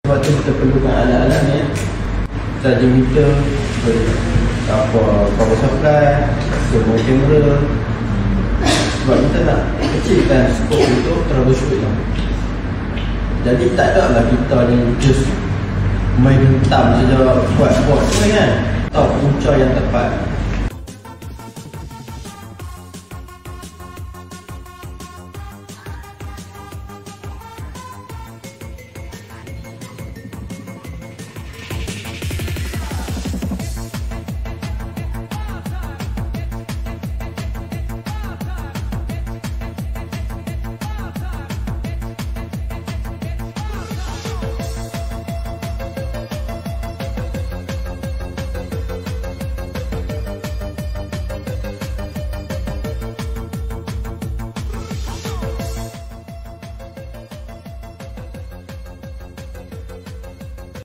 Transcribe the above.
Sebab tu kita perlukan alat-alat ni, charging meter, power supply, semua kamera. Sebab kita nak kecilkan skop untuk troubleshoot lah. Jadi tak ada lah kita ni just main hentam saja buat semua kan. Tahu punca yang tepat.